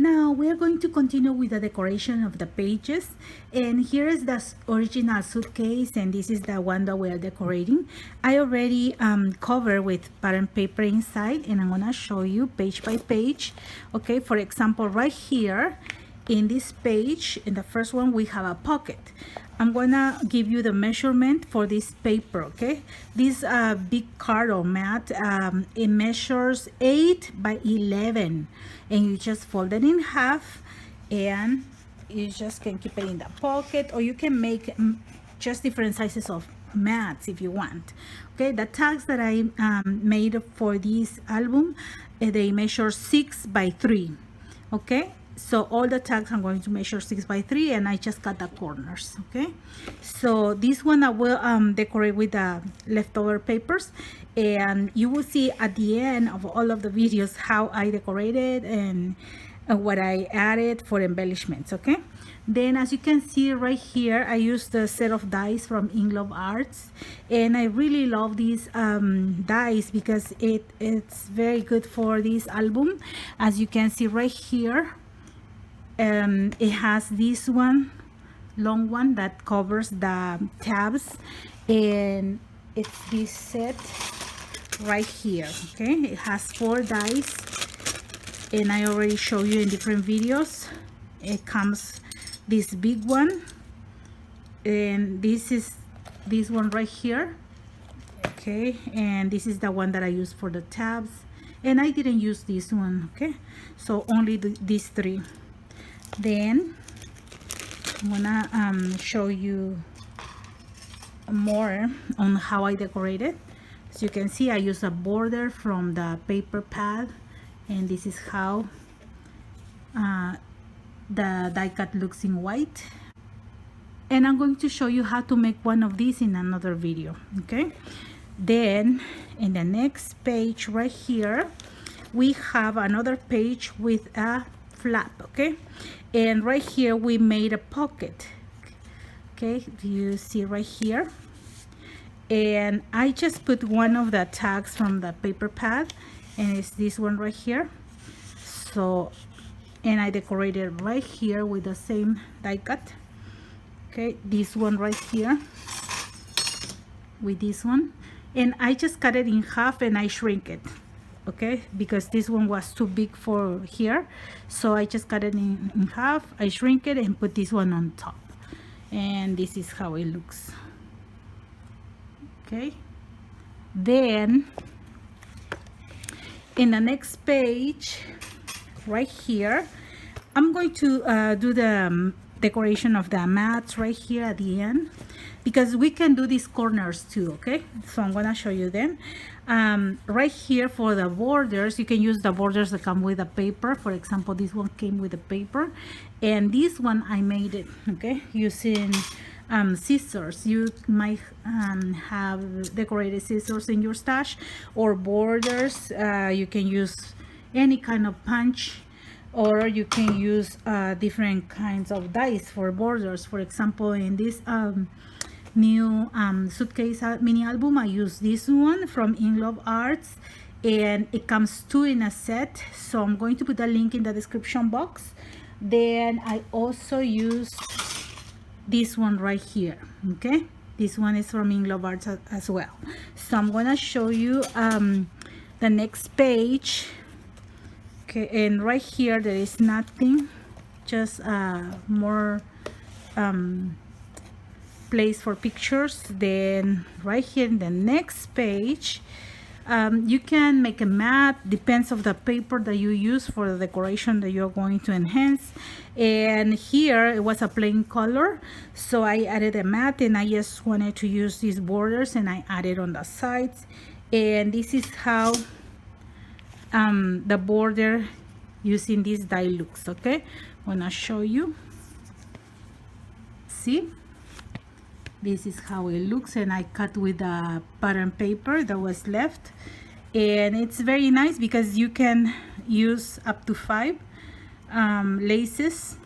Now we are going to continue with the decoration of the pages, and here is the original suitcase, and this is the one that we are decorating. I already covered with pattern paper inside, and I'm gonna show you page by page. Okay, for example, right here in this page, in the first one, we have a pocket. I'm gonna give you the measurement for this paper. Okay, this big card or mat, it measures 8 by 11, and you just fold it in half, and you just can keep it in the pocket, or you can make just different sizes of mats if you want. Okay, the tags that I made for this album, they measure 6 by 3. Okay, so all the tags I'm going to measure 6 by 3, and I just cut the corners. Okay, so this one I will decorate with the leftover papers, and you will see at the end of all of the videos how I decorated and what I added for embellishments. Okay, then as you can see right here, I used a set of dies from Inlovearts, and I really love these dies because it's very good for this album. As you can see right here, it has this one long one that covers the tabs, and it's this set right here. Okay, it has 4 dies, and I already showed you in different videos. It comes this big one, and this is this one right here. Okay, and this is the one that I use for the tabs, and I didn't use this one. Okay, so only these 3. Then I'm gonna show you more on how I decorated. As you can see, I use a border from the paper pad, and this is how the die cut looks in white. And I'm going to show you how to make one of these in another video. Okay, then in the next page right here, we have another page with a flap. Okay, and right here we made a pocket. Okay, you see right here, and I just put one of the tags from the paper pad, and it's this one right here. So, and I decorated right here with the same die cut. Okay, this one right here with this one, and I just cut it in half and I shrink it. Okay, because this one was too big for here, so I just cut it in half, I shrink it, and put this one on top, and this is how it looks. Okay, then in the next page right here, I'm going to do the decoration of the mats right here at the end, because we can do these corners too. Okay, so I'm gonna show you then. Right here for the borders, you can use the borders that come with the paper. For example, this one came with the paper, and this one I made it, okay, using scissors. You might have decorated scissors in your stash, or borders. You can use any kind of punch, or you can use different kinds of dies for borders. For example, in this new Suitcase Mini Album, I use this one from Inlovearts, and it comes 2 in a set, so I'm going to put a link in the description box. Then I also use this one right here. Okay, this one is from Inlovearts as well. So I'm gonna show you the next page. Okay, and right here there is nothing, just more place for pictures. Then right here in the next page, you can make a mat, depends of the paper that you use for the decoration that you're going to enhance. And here it was a plain color, so I added a mat, and I just wanted to use these borders, and I added on the sides. And this is how the border using this die looks. Okay, I'm gonna show you. See, this is how it looks, and I cut with the pattern paper that was left, and it's very nice because you can use up to 5 laces,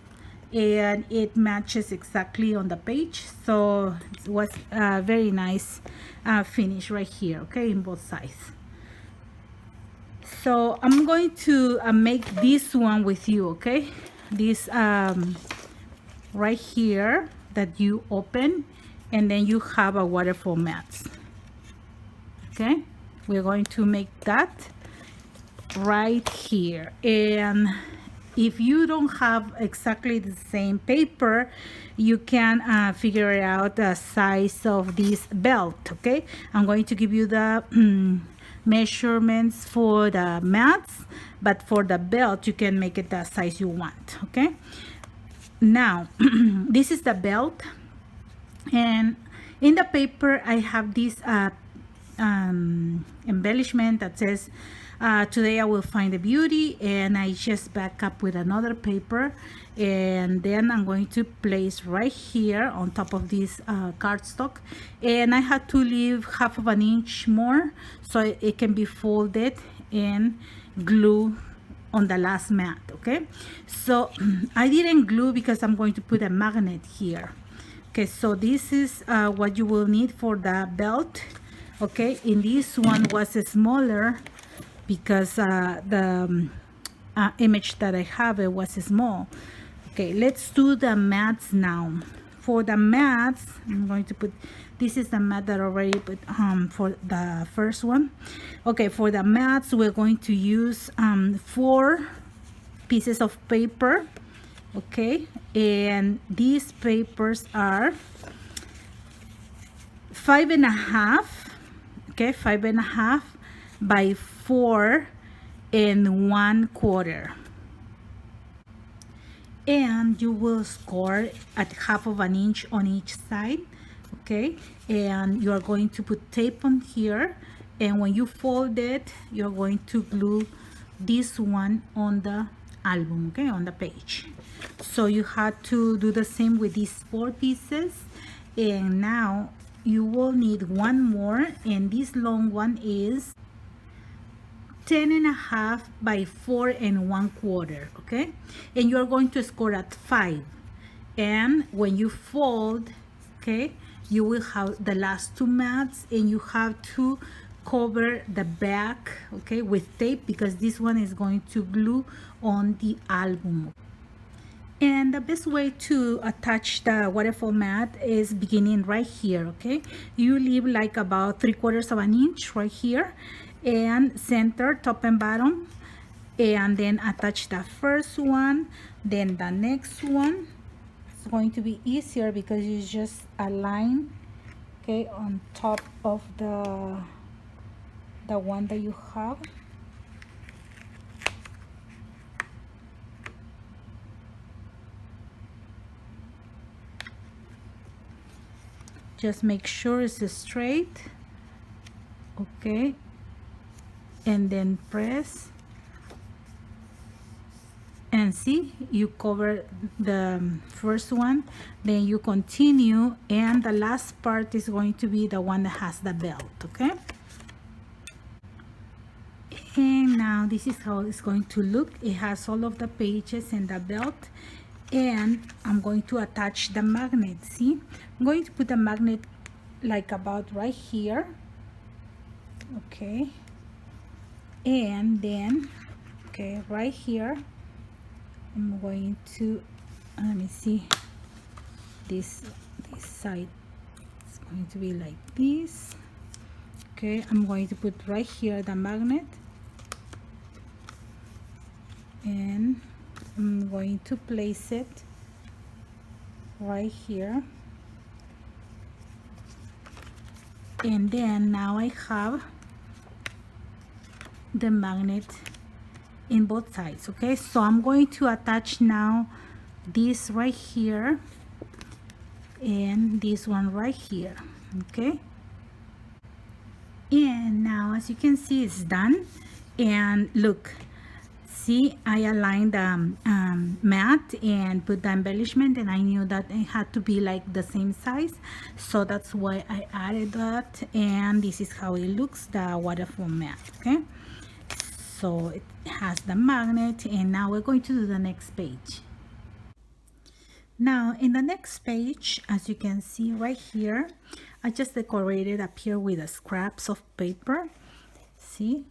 and it matches exactly on the page. So it was a very nice finish right here. Okay, in both sides. So I'm going to make this one with you, okay? This right here that you open, and then you have a waterfall mats. Okay, we're going to make that right here. And if you don't have exactly the same paper, you can figure out the size of this belt. Okay, I'm going to give you the measurements for the mats, but for the belt you can make it the size you want. Okay, now this is the belt, and in the paper I have this embellishment that says today I will find the beauty, and I just back up with another paper, and then I'm going to place right here on top of this cardstock, and I had to leave 1/2 inch more so it can be folded and glue on the last mat. Okay, so I didn't glue because I'm going to put a magnet here. Okay, so this is what you will need for the belt. Okay, in this one was smaller because the image that I have, it was small. Okay, let's do the mats now. For the mats, I'm going to put, this is the mat that I already put for the first one. Okay, for the mats, we're going to use 4 pieces of paper. Okay, and these papers are 5.5, okay, 5.5 by 4 1/4, and you will score at 1/2 inch on each side. Okay, and you are going to put tape on here, and when you fold it, you're going to glue this one on the album, okay, on the page. So you had to do the same with these 4 pieces, and now you will need one more, and this long one is 10.5 by 4 1/4, okay, and you're going to score at 5, and when you fold, okay, you will have the last 2 mats, and you have to cover the back, okay, with tape, because this one is going to glue on the album. And the best way to attach the waterfall mat is beginning right here. Okay, you leave like about 3/4 inch right here, and center top and bottom, and then attach the first one, then the next one. It's going to be easier because you just align, okay, on top of the one that you have. Just make sure it's straight, okay, and then press, and see, you cover the first one, then you continue, and the last part is going to be the one that has the belt. Okay, and now this is how it's going to look. It has all of the pages and the belt, and I'm going to attach the magnet. See, I'm going to put the magnet like about right here, okay, and then, okay, right here I'm going to, let me see, this side, it's going to be like this. Okay, I'm going to put right here the magnet, and I'm going to place it right here, and then now I have the magnet in both sides. Okay, so I'm going to attach now this right here and this one right here. Okay, and now as you can see, it's done. And look, see, I aligned the mat and put the embellishment, and I knew that it had to be like the same size, so that's why I added that. And this is how it looks, the waterfall mat. Okay, so it has the magnet, and now we're going to do the next page. Now in the next page, as you can see right here, I just decorated up here with the scraps of paper. See,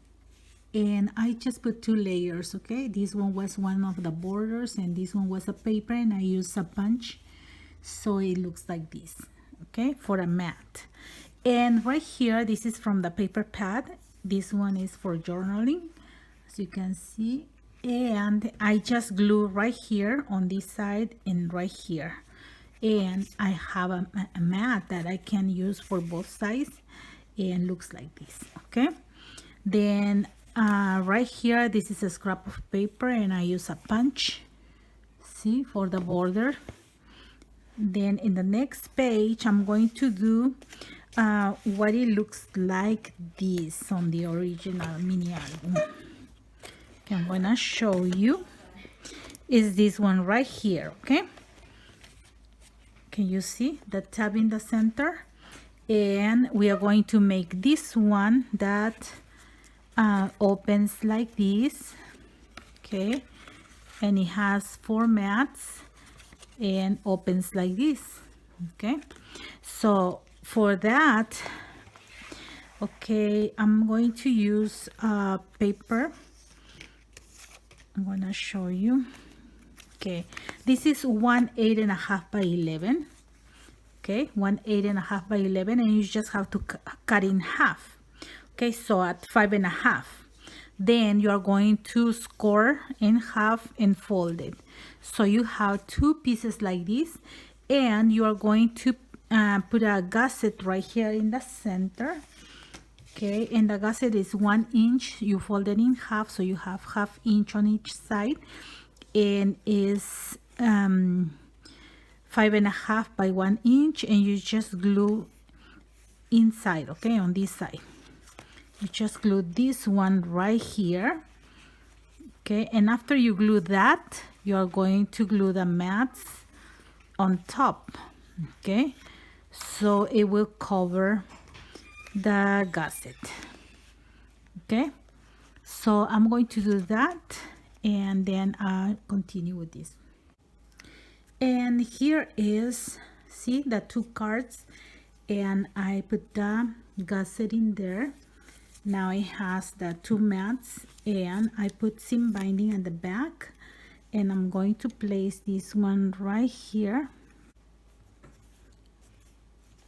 and I just put 2 layers. Okay, this one was one of the borders and this one was a paper, and I used a punch so it looks like this, okay, for a mat. And right here, this is from the paper pad. This one is for journaling, as you can see. And I just glue right here on this side and right here. And I have a mat that I can use for both sides, and looks like this. Okay, then right here, this is a scrap of paper, and I use a punch, see, for the border. Then in the next page, I'm going to do what it looks like this on the original mini album. Okay, I'm gonna show you is this one right here. Okay, can you see the tab in the center? And we are going to make this one that opens like this. Okay, and it has 4 mats and opens like this. Okay, so for that, okay, I'm going to use paper. I'm gonna show you. Okay, this is 1 8.5 by 11. Okay, 1 8.5 by 11, and you just have to cut in half. Okay, so at 5.5, then you are going to score in half and fold it. So you have 2 pieces like this, and you are going to put a gusset right here in the center. Okay, and the gusset is 1 inch. You fold it in half, so you have 1/2 inch on each side, and is 5.5 by 1 inch, and you just glue inside. Okay, on this side you just glue this one right here. Okay, and after you glue that, you are going to glue the mats on top. Okay, so it will cover the gusset. Okay, so I'm going to do that, and then I'll continue with this. And here is, see, the 2 cards, and I put the gusset in there. Now it has the 2 mats, and I put seam binding at the back, and I'm going to place this one right here.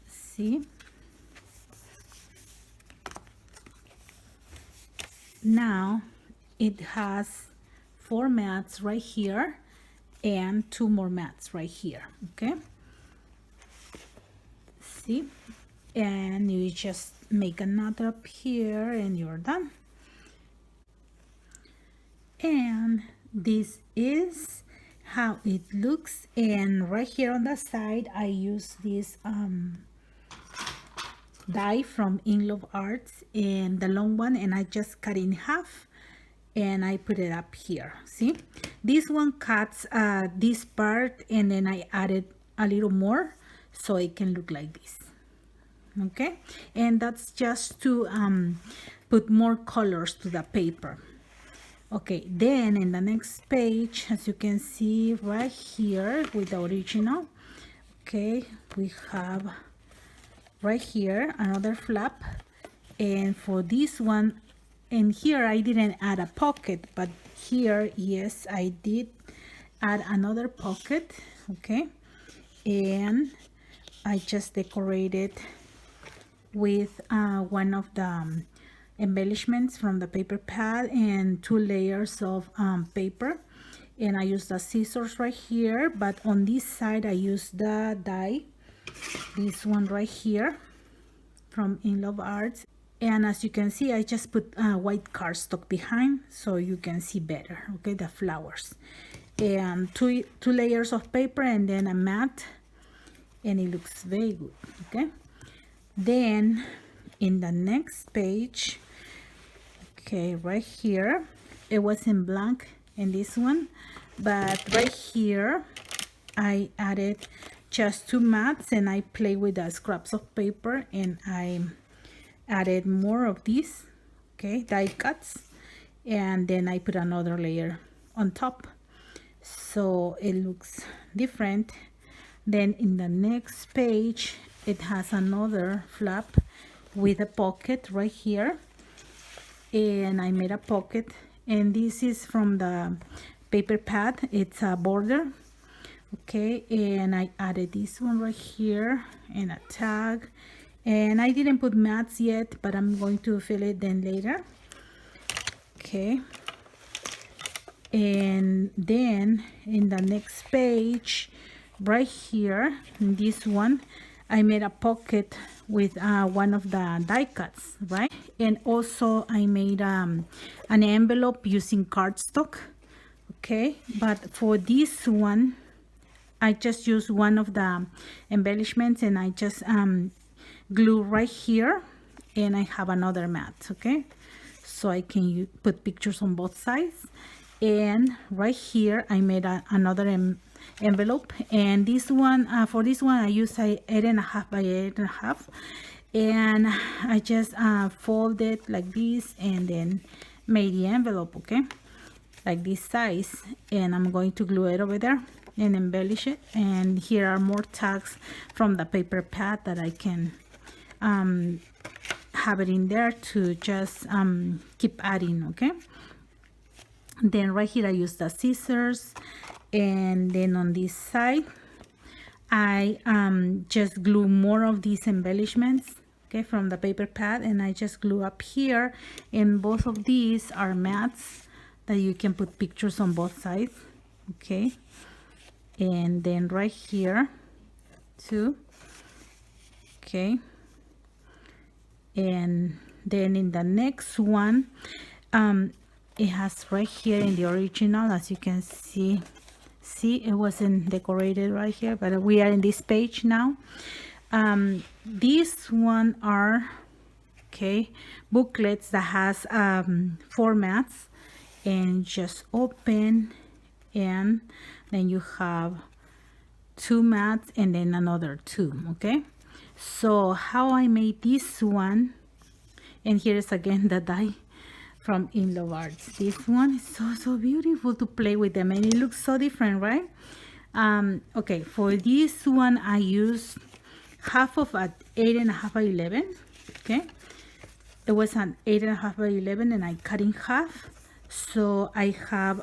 See, now it has 4 mats right here and 2 more mats right here. Okay, see, and you just make a knot up here and you're done. And this is how it looks. And right here on the side, I use this die from Inlovearts, and the long one, and I just cut in half and I put it up here. See, this one cuts this part, and then I added a little more so it can look like this. Okay, and that's just to put more colors to the paper. Okay, then in the next page, as you can see right here with the original, okay, we have right here another flap, and for this one, and here I didn't add a pocket, but here, yes, I did add another pocket. Okay, and I just decorated with one of the embellishments from the paper pad and 2 layers of paper, and I used the scissors right here, but on this side I used the die, this one right here from Inlovearts. And as you can see, I just put white cardstock behind so you can see better. Okay, the flowers, and two layers of paper, and then a mat, and it looks very good. Okay, then in the next page, okay, right here, it was in blank in this one, but right here I added just 2 mats, and I play with the scraps of paper, and I added more of these, okay, die cuts, and then I put another layer on top so it looks different. Then in the next page, it has another flap with a pocket right here, and I made a pocket, and this is from the paper pad. It's a border. Okay, and I added this one right here and a tag, and I didn't put mats yet, but I'm going to fill it then later. Okay, and then in the next page right here, in this one, I made a pocket with one of the die cuts, right? And also I made an envelope using cardstock. Okay, but for this one I just use one of the embellishments, and I just glue right here, and I have another mat. Okay, so I can put pictures on both sides. And right here I made another envelope, and this one for this one I use 8.5 by 8.5, and I just fold it like this and then made the envelope, okay, like this size. And I'm going to glue it over there and embellish it. And here are more tags from the paper pad that I can have it in there to just keep adding. Okay, then right here I use the scissors, and then on this side I just glue more of these embellishments, okay, from the paper pad, and I just glue up here. And both of these are mats that you can put pictures on both sides. Okay, and then right here too. Okay, and then in the next one it has right here in the original, as you can see, it wasn't decorated right here, but we are in this page now. This one are, okay, booklets that has formats, and just open, and then you have 2 mats and then another 2. Okay, so how I made this one, and here's again the die from Inlovearts. This one is so beautiful to play with them, and it looks so different, right? Okay, for this one I used half of an 8.5 by 11. Okay, it was an 8.5 by 11, and I cut in half. So I have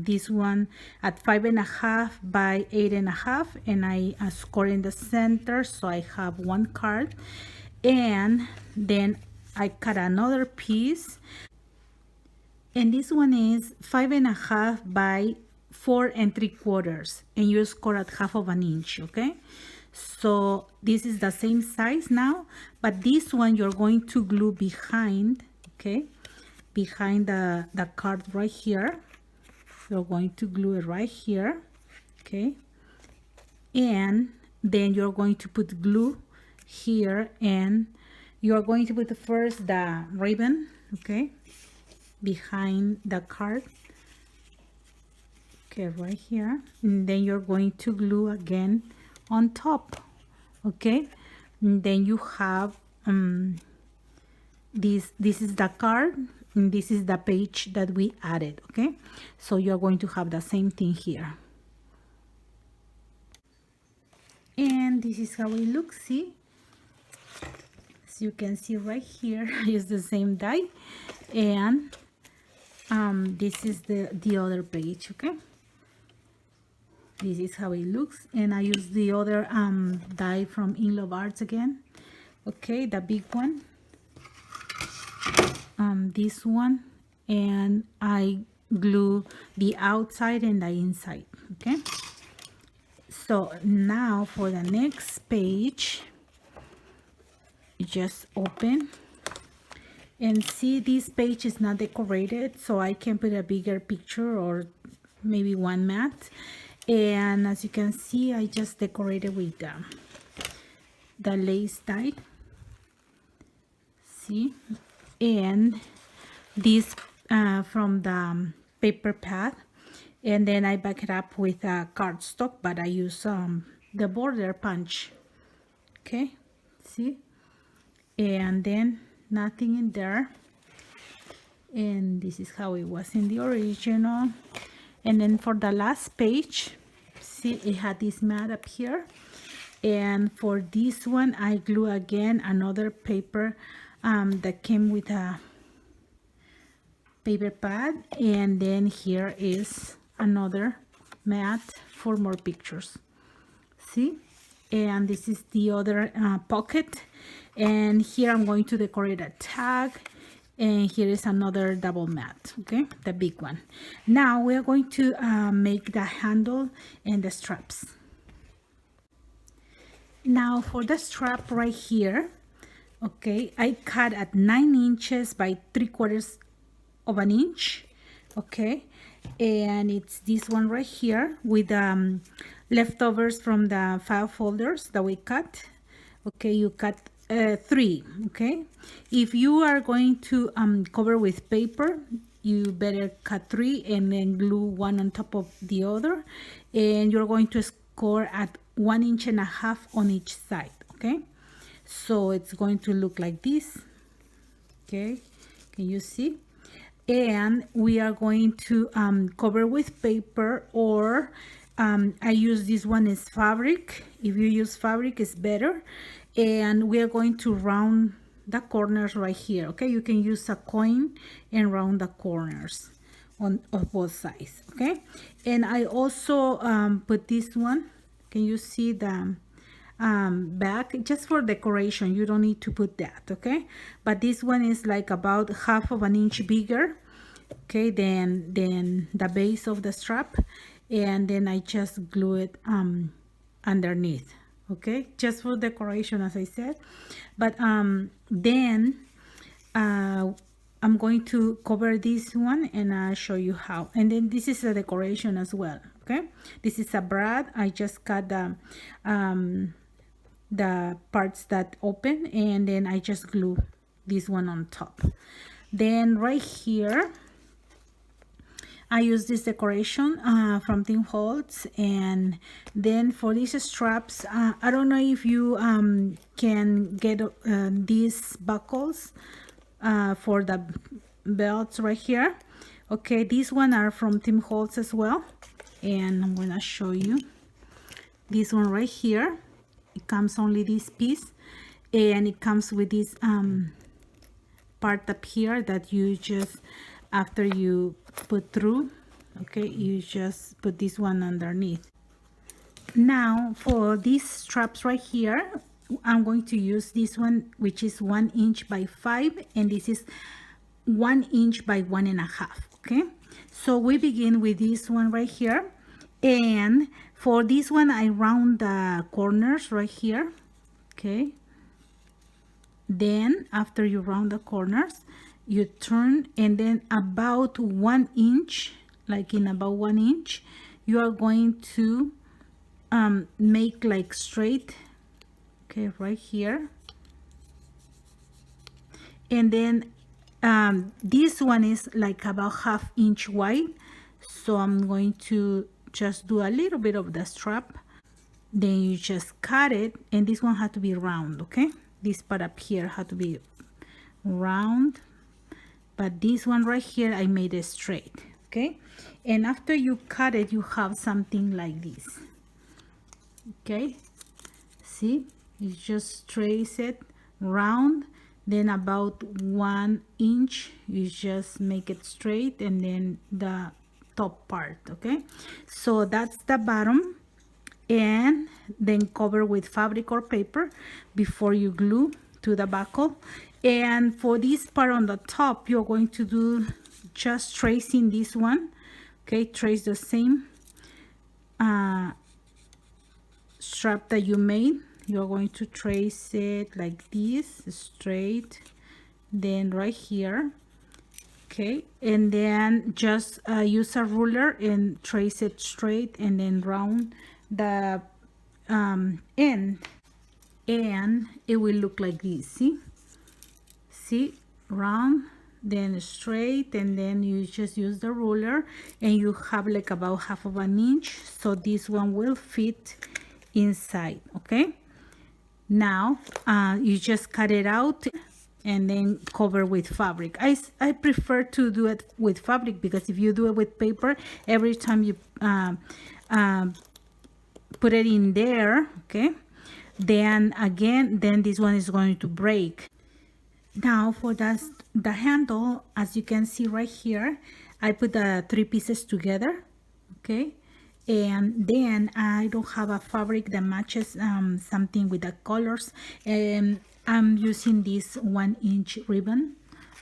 this one at 5.5 by 8.5, and I score in the center, so I have 1 card. And then I cut another piece, and this one is 5.5 by 4 3/4, and you score at 1/2 inch. Okay, so this is the same size now, but this one you're going to glue behind. Okay, behind the card right here, you're going to glue it right here. Okay, and then you're going to put glue here, and you're going to put first the ribbon, okay, behind the card, okay, right here, and then you're going to glue again on top. Okay, and then you have this is the card, and this is the page that we added. Okay, so you're going to have the same thing here, and this is how it looks. See, as you can see right here, I use the same die, and this is the other page. Okay, this is how it looks, and I use the other die from Inlovearts again. Okay, the big one, this one, and I glue the outside and the inside. Okay, so now for the next page, you just open and see this page is not decorated, so I can put a bigger picture or maybe 1 mat. And as you can see, I just decorated with the lace die. See, and this from the paper pad, and then I back it up with a cardstock, but I use the border punch. Okay, see, and then nothing in there, and this is how it was in the original. And then for the last page, see, it had this mat up here, and for this one I glue again another paper that came with a paper pad, and then here is another mat for more pictures. See, and this is the other pocket, and here I'm going to decorate a tag, and here is another double mat, okay, the big one. Now we are going to make the handle and the straps. Now for the strap right here, okay, I cut at 9 inches by 3/4 of an inch, okay, and it's this one right here with leftovers from the file folders that we cut. Okay, you cut 3, okay. If you are going to cover with paper, you better cut 3 and then glue one on top of the other, and you're going to score at 1.5 inches on each side, okay. So it's going to look like this, okay, can you see? And we are going to cover with paper, or I use this one as fabric. If you use fabric, it's better. And we are going to round the corners right here, okay. You can use a coin and round the corners of both sides, okay. And I also put this one, can you see the back, just for decoration, you don't need to put that, okay. But this one is like about 1/2 inch bigger, okay, than the base of the strap, and then I just glue it underneath, okay, just for decoration, as I said. But then I'm going to cover this one, and I'll show you how. And then this is a decoration as well, okay. This is a brad. I just cut the parts that open, and then I just glue this one on top. Then right here I use this decoration from Tim Holtz. And then for these straps, I don't know if you can get these buckles for the belts right here, okay. These one are from Tim Holtz as well, and I'm gonna show you this one right here. It comes only this piece, and it comes with this part up here that you just, after you put through, okay, you just put this one underneath. Now for these straps right here, I'm going to use this one, which is 1 inch by 5, and this is 1 inch by 1.5, okay. So we begin with this one right here, and for this one I round the corners right here, okay. Then after you round the corners, you turn, and then about 1 inch, like in about 1 inch, you are going to make like straight, okay, right here. And then this one is like about 1/2 inch wide, so I'm going to just do a little bit of the strap, then you just cut it, and this one had to be round, okay. This part up here had to be round, but this one right here I made it straight, okay. And after you cut it, you have something like this, okay. See, you just trace it round, then about 1 inch you just make it straight, and then the top part, okay. So that's the bottom, and then cover with fabric or paper before you glue to the buckle. And for this part on the top, you're going to do just tracing this one, okay. Trace the same strap that you made. You're going to trace it like this, straight, then right here, okay. And then just use a ruler and trace it straight, and then round the end, and it will look like this. See, round, then straight, and then you just use the ruler, and you have like about 1/2 inch, so this one will fit inside, okay. Now you just cut it out and then cover with fabric. I prefer to do it with fabric, because if you do it with paper, every time you put it in there, okay, then again, then this one is going to break. Now for the handle, as you can see right here, I put the 3 pieces together, okay? And then I don't have a fabric that matches something with the colors. And I'm using this 1-inch ribbon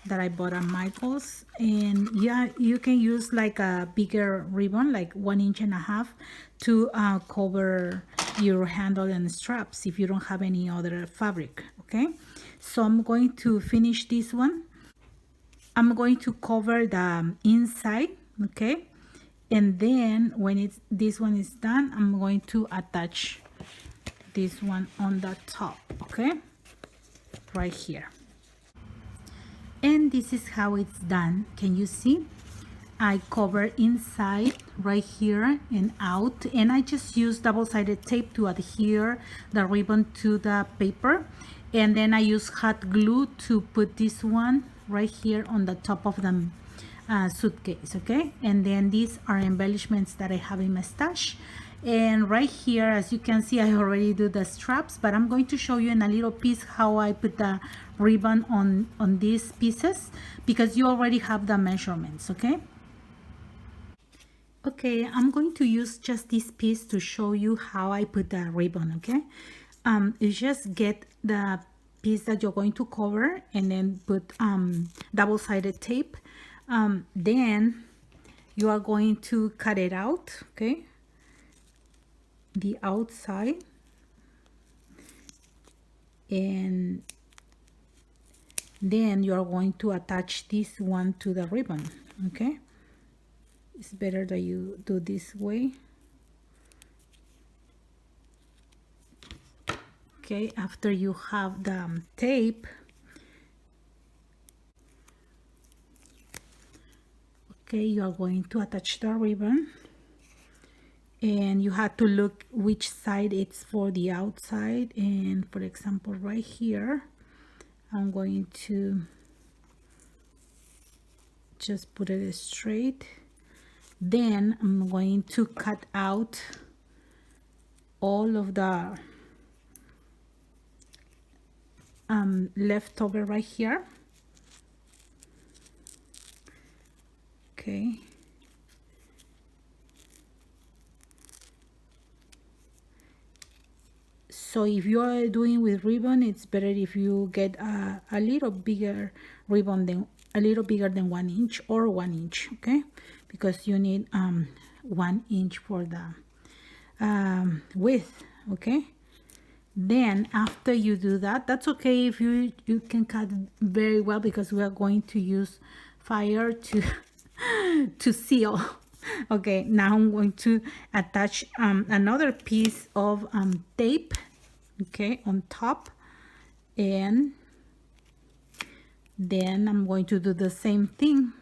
that I bought at Michael's. And yeah, you can use like a bigger ribbon, like 1.5 inches to cover your handle and straps if you don't have any other fabric, okay? So I'm going to finish this one. I'm going to cover the inside, okay? And then when this one is done, I'm going to attach this one on the top, okay? Right here. And this is how it's done. Can you see? I cover inside right here and out, and I just use double-sided tape to adhere the ribbon to the paper, and then I use hot glue to put this one right here on the top of the suitcase, okay? And then these are embellishments that I have in my stash. And right here, as you can see, I already do the straps, but I'm going to show you in a little piece how I put the ribbon on these pieces, because you already have the measurements, okay? Okay, I'm going to use just this piece to show you how I put the ribbon, okay? You just get the piece that you're going to cover and then put double-sided tape. Then you are going to cut it out, okay? The outside. And then you are going to attach this one to the ribbon, okay? It's better that you do this way. Okay, after you have the tape, okay, you are going to attach the ribbon, and you have to look which side it's for the outside. And for example, right here, I'm going to just put it straight. Then I'm going to cut out all of the leftover right here, okay? So if you are doing with ribbon, it's better if you get a little bigger ribbon than a little bigger than 1 inch or 1 inch, okay? Because you need 1 inch for the width, okay? Then after you do that, that's okay if you can cut very well, because we are going to use fire to to seal. Okay, now I'm going to attach another piece of tape, okay, on top, and then I'm going to do the same thing,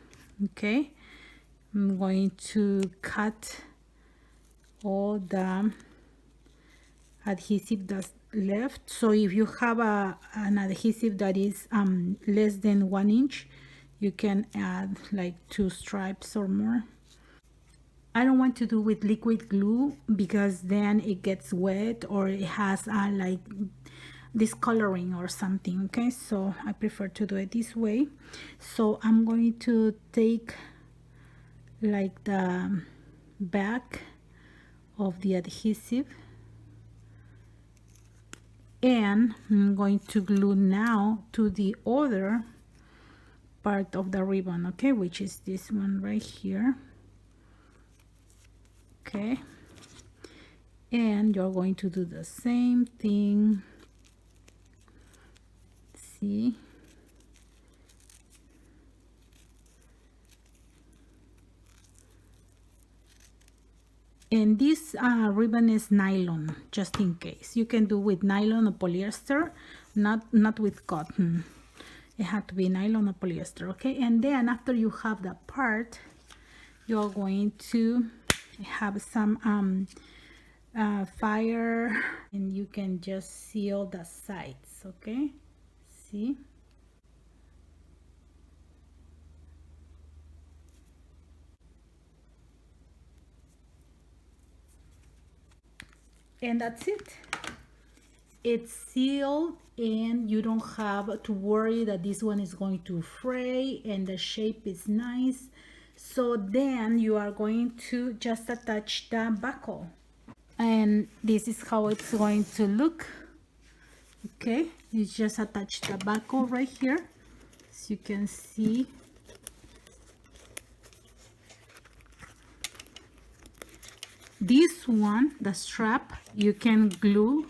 okay? I'm going to cut all the adhesive that's left. So if you have an adhesive that is less than 1 inch, you can add like 2 stripes or more. I don't want to do with liquid glue, because then it gets wet or it has like discoloring or something, okay? So I prefer to do it this way. So I'm going to take like the back of the adhesive, and I'm going to glue now to the other part of the ribbon, okay, which is this one right here, okay? And you're going to do the same thing, see? And this ribbon is nylon, just in case. You can do with nylon or polyester, not with cotton. It had to be nylon or polyester, okay? And then after you have that part, you're going to have some fire, and you can just seal the sides, okay? See? And that's it. it's sealed and you don't have to worry that this one is going to fray, and the shape is nice. So then you are going to just attach the buckle, and this is how it's going to look. Okay, you just attach the buckle right here, as you can see. This one, the strap, you can glue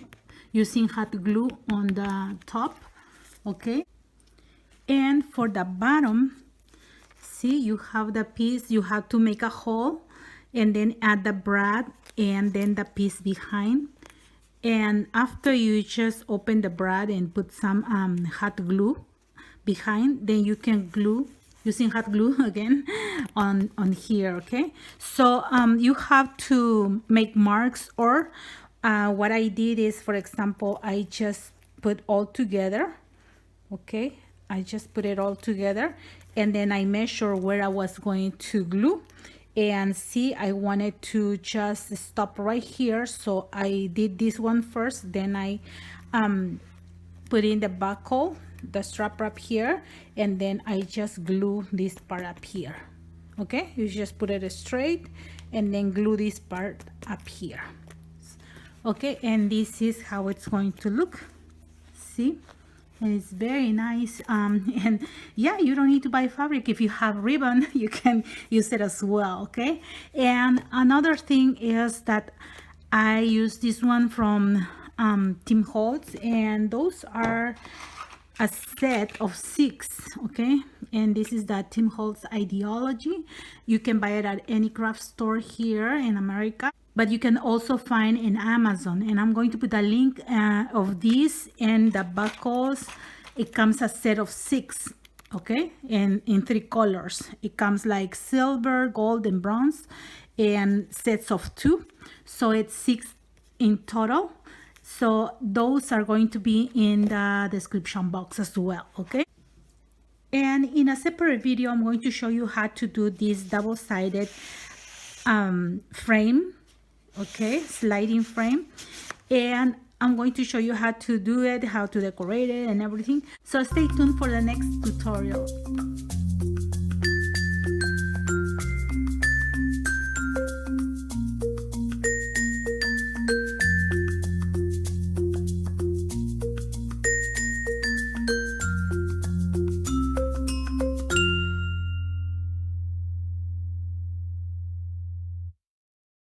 using hot glue on the top. Okay, and for the bottom, see, you have the piece, you have to make a hole and then add the brad and then the piece behind. And after you just open the brad and put some hot glue behind, then you can glue using hot glue again on here. Okay, so you have to make marks, or what I did is, for example, I just put all together. Okay, I just put it all together, and then I measure where I was going to glue. And see, I wanted to just stop right here, so I did this one first, then I put in the buckle, the strap up here, and then I just glue this part up here. Okay, you just put it straight and then glue this part up here. Okay, and this is how it's going to look. See, and it's very nice. And yeah, you don't need to buy fabric. If you have ribbon, you can use it as well. Okay, and another thing is that I use this one from Tim Holtz, and those are a set of 6. Okay, and this is the Tim Holtz Ideology. You can buy it at any craft store here in America, but you can also find in Amazon, and I'm going to put a link of this. And the buckles, it comes a set of 6. Okay, and in 3 colors. It comes like silver, gold, and bronze, and sets of 2, so it's 6 in total. So those are going to be in the description box as well. Okay, and in a separate video, I'm going to show you how to do this double-sided frame. Okay, sliding frame, and I'm going to show you how to do it, how to decorate it and everything. So stay tuned for the next tutorial.